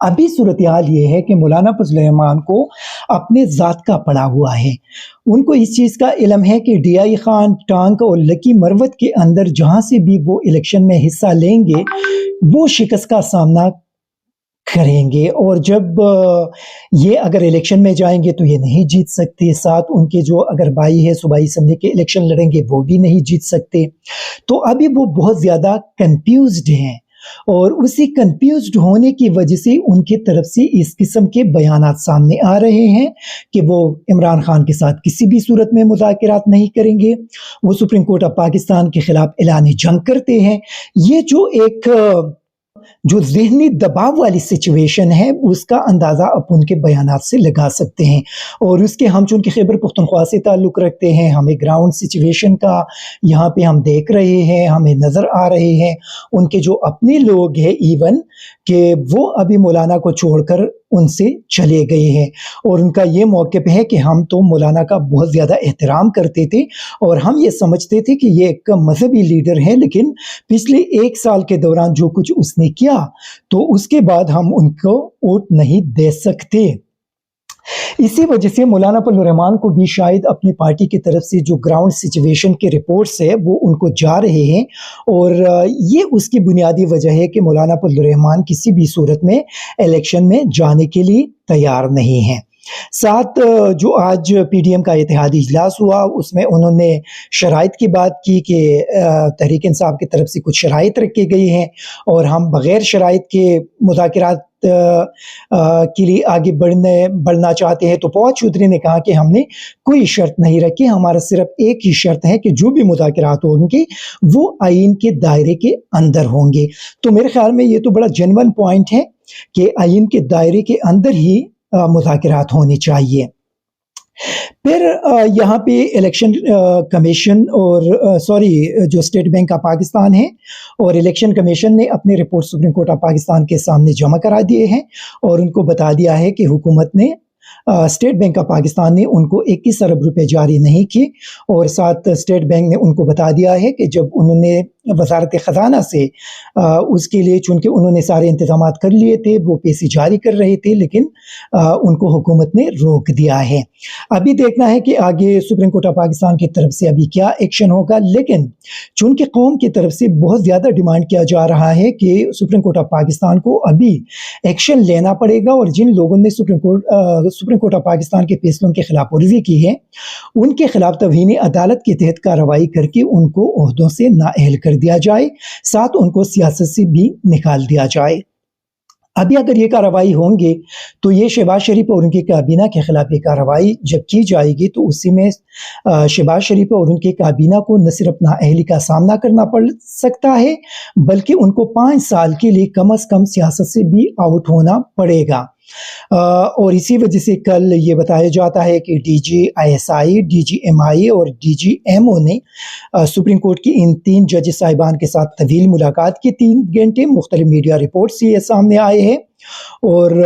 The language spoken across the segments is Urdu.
ابھی صورتحال یہ ہے کہ مولانا فضل الرحمان کو اپنے ذات کا پڑا ہوا ہے. ان کو اس چیز کا علم ہے کہ ڈی آئی خان، ٹانک اور لکی مروت کے اندر جہاں سے بھی وہ الیکشن میں حصہ لیں گے وہ شکست کا سامنا کریں گے، اور جب یہ اگر الیکشن میں جائیں گے تو یہ نہیں جیت سکتے. ساتھ ان کے جو اگر بھائی ہے صوبائی اسمبلی کے الیکشن لڑیں گے وہ بھی نہیں جیت سکتے. تو ابھی وہ بہت زیادہ کنفیوزڈ ہیں، اور اسی کنفیوزڈ ہونے کی وجہ سے ان کی طرف سے اس قسم کے بیانات سامنے آ رہے ہیں کہ وہ عمران خان کے ساتھ کسی بھی صورت میں مذاکرات نہیں کریں گے، وہ سپریم کورٹ آف پاکستان کے خلاف اعلان جنگ کرتے ہیں. یہ جو ایک جو ذہنی دباؤ والی سچویشن ہے اس کا اندازہ آپ ان کے بیانات سے لگا سکتے ہیں. اور اس کے ہم چونکہ خیبر پختونخوا سے تعلق رکھتے ہیں، ہمیں گراؤنڈ سچویشن کا یہاں پہ ہم دیکھ رہے ہیں، ہمیں نظر آ رہے ہیں ان کے جو اپنے لوگ ہیں ایون کہ وہ ابھی مولانا کو چھوڑ کر ان سے چلے گئے ہیں. اور ان کا یہ موقف ہے کہ ہم تو مولانا کا بہت زیادہ احترام کرتے تھے اور ہم یہ سمجھتے تھے کہ یہ ایک مذہبی لیڈر ہے، لیکن پچھلے 1 سال کے دوران جو کچھ اس نے کیا تو اس کے بعد ہم ان کو ووٹ نہیں دے سکتے. اسی وجہ سے مولانا فضل الرحمان کو بھی شاید اپنی پارٹی کی طرف سے جو گراؤنڈ سچویشن کے رپورٹس ہے وہ ان کو جا رہے ہیں، اور یہ اس کی بنیادی وجہ ہے کہ مولانا فضل الرحمان کسی بھی صورت میں الیکشن میں جانے کے لیے تیار نہیں ہیں. ساتھ جو آج پی ڈی ایم کا اتحادی اجلاس ہوا اس میں انہوں نے شرائط کی بات کی کہ تحریک انصاف کی طرف سے کچھ شرائط رکھے گئی ہیں اور ہم بغیر شرائط کے مذاکرات کے لیے آگے بڑھنا چاہتے ہیں. تو فواد چودھری نے کہا کہ ہم نے کوئی شرط نہیں رکھی، ہمارا صرف ایک ہی شرط ہے کہ جو بھی مذاکرات ہوں گے وہ آئین کے دائرے کے اندر ہوں گے. تو میرے خیال میں یہ تو بڑا جینوئن پوائنٹ ہے کہ آئین کے دائرے کے اندر ہی مذاکرات ہونے چاہیے. پھر یہاں پہ الیکشن کمیشن اور جو اسٹیٹ بینک آف پاکستان ہے اور الیکشن کمیشن نے اپنے report supreme court of Pakistan کے سامنے جمع کرا دیے ہیں اور ان کو بتا دیا ہے کہ حکومت نے اسٹیٹ بینک آف پاکستان نے ان کو 21 ارب روپے جاری نہیں کی، اور ساتھ اسٹیٹ بینک نے ان کو بتا دیا ہے کہ جب انہوں نے وزارت خزانہ سے اس کے لیے چونکہ انہوں نے سارے انتظامات کر لیے تھے، وہ پیسے جاری کر رہے تھے، لیکن ان کو حکومت نے روک دیا ہے. ابھی دیکھنا ہے کہ آگے سپریم کورٹ آف پاکستان کی طرف سے ابھی کیا ایکشن ہوگا، لیکن چونکہ قوم کی طرف سے بہت زیادہ ڈیمانڈ کیا جا رہا ہے کہ سپریم کورٹ آف پاکستان کو ابھی ایکشن لینا پڑے گا، اور جن لوگوں نے سپریم کورٹ آف پاکستان کے فیصلوں کے خلاف ورزی کی ہے ان کے خلاف توہین عدالت کے تحت کارروائی کر کے ان کو عہدوں سے نااہل کر دیا جائے، ساتھ ان کو سیاست سے بھی نکال دیا جائے. ابھی اگر یہ کارروائی ہوں گے تو یہ شہباز شریف اور ان کی کابینہ کے خلاف یہ کارروائی جب کی جائے گی تو اسی میں شہباز شریف اور ان کے کابینہ کو نہ صرف نااہلی کا سامنا کرنا پڑ سکتا ہے بلکہ ان کو 5 سال کے لیے کم از کم سیاست سے بھی آؤٹ ہونا پڑے گا. اور اسی وجہ سے کل یہ بتایا جاتا ہے کہ D G I S I, D G M I اور ڈی جی ایم او نے سپریم کورٹ کی ان 3 جج صاحبان کے ساتھ طویل ملاقات کی. 3 گھنٹے مختلف میڈیا رپورٹس یہ سامنے آئے ہیں اور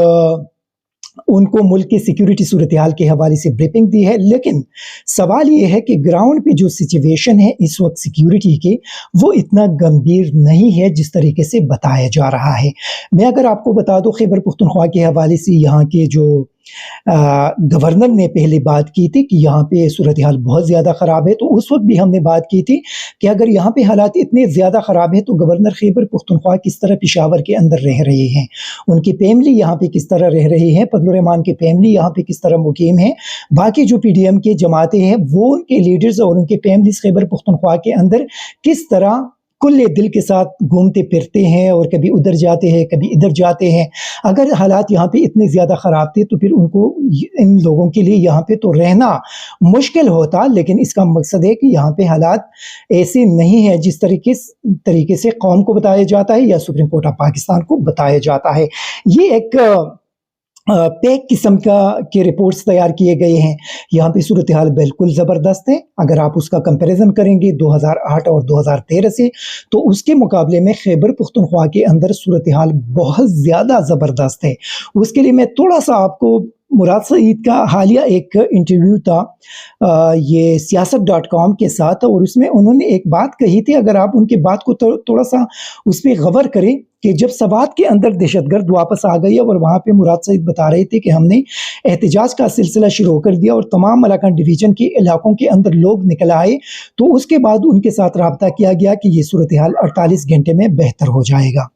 ان کو ملک کی سیکیورٹی صورتحال کے حوالے سے بریفنگ دی ہے. لیکن سوال یہ ہے کہ گراؤنڈ پہ جو سچویشن ہے اس وقت سیکیورٹی کی وہ اتنا گمبھیر نہیں ہے جس طریقے سے بتایا جا رہا ہے. میں اگر آپ کو بتا دوں خیبر پختونخوا کے حوالے سے یہاں کے جو گورنر نے پہلے بات کی تھی کہ یہاں پہ صورتحال بہت زیادہ خراب ہے، تو اس وقت بھی ہم نے بات کی تھی کہ اگر یہاں پہ حالات اتنے زیادہ خراب ہے تو گورنر خیبر پختونخوا کس طرح پشاور کے اندر رہ رہے ہیں، ان کی فیملی یہاں پہ کس طرح رہ رہی ہے، فضل الرحمان کی فیملی یہاں پہ کس طرح مقیم ہے، باقی جو پی ڈی ایم کے جماعتیں ہیں وہ ان کے لیڈرز اور ان کے فیملیز خیبر پختونخوا کے اندر کس طرح کل دل کے ساتھ گھومتے پھرتے ہیں اور کبھی ادھر جاتے ہیں کبھی ادھر جاتے ہیں. اگر حالات یہاں پہ اتنے زیادہ خراب تھے تو پھر ان لوگوں کے لیے یہاں پہ تو رہنا مشکل ہوتا، لیکن اس کا مقصد ہے کہ یہاں پہ حالات ایسے نہیں ہیں جس طریقے سے قوم کو بتایا جاتا ہے یا سپریم کورٹ آف پاکستان کو بتایا جاتا ہے. یہ ایک پیک قسم کے رپورٹس تیار کیے گئے ہیں. یہاں پہ صورتحال بالکل زبردست ہے. اگر آپ اس کا کمپیریزن کریں گے 2008 اور 2013 سے تو اس کے مقابلے میں خیبر پختونخوا کے اندر صورتحال بہت زیادہ زبردست ہے. اس کے لیے میں تھوڑا سا آپ کو مراد سعید کا حالیہ ایک انٹرویو تھا یہ سیاست.com کے ساتھ، اور اس میں انہوں نے ایک بات کہی تھی، اگر آپ ان کی بات کو تھوڑا سا اس پہ غور کریں کہ جب سوات کے اندر دہشت گرد واپس آ گئی اور وہاں پہ مراد سعید بتا رہے تھے کہ ہم نے احتجاج کا سلسلہ شروع کر دیا اور تمام ملاکنڈ ڈویژن کے علاقوں کے اندر لوگ نکل آئے، تو اس کے بعد ان کے ساتھ رابطہ کیا گیا کہ یہ صورتحال 48 گھنٹے میں بہتر ہو جائے گا،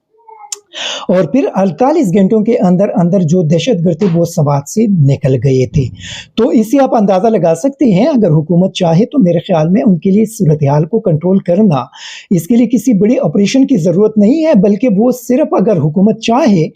اور پھر 48 گھنٹوں کے اندر اندر جو دہشت گرد تھے وہ سوات سے نکل گئے تھے۔ تو اس سے آپ اندازہ لگا سکتے ہیں اگر حکومت چاہے تو میرے خیال میں ان کے لیے صورتحال کو کنٹرول کرنا، اس کے لیے کسی بڑی آپریشن کی ضرورت نہیں ہے، بلکہ وہ صرف اگر حکومت چاہے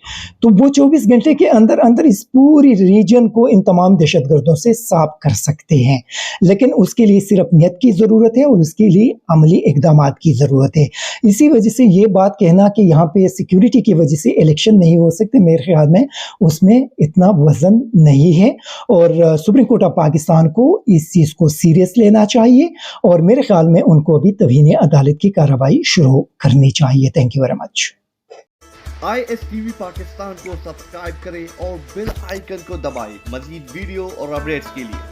تو وہ 24 گھنٹے کے اندر اندر اس پوری ریجن کو ان تمام دہشت گردوں سے صاف کر سکتے ہیں، لیکن اس کے لیے صرف نیت کی ضرورت ہے اور اس کے لیے عملی اقدامات کی ضرورت ہے۔ اسی وجہ سے یہ بات کہنا کہ یہاں پہ سیکیورٹی کی وجہ سے الیکشن نہیں ہو سکتے، میرے خیال میں اس میں اتنا وزن نہیں ہے، اور سپریم کورٹ آف پاکستان کو اس چیز کو سیریس لینا چاہیے، اور میرے خیال میں ان کو بھی توہین عدالت کی کارروائی شروع کرنی چاہیے۔ Thank you very much. ISTV Pakistan کو سبسکرائب کریں اور بیل آئیکن کو دبائیں مزید ویڈیو اور اپڈیٹس کے لیے۔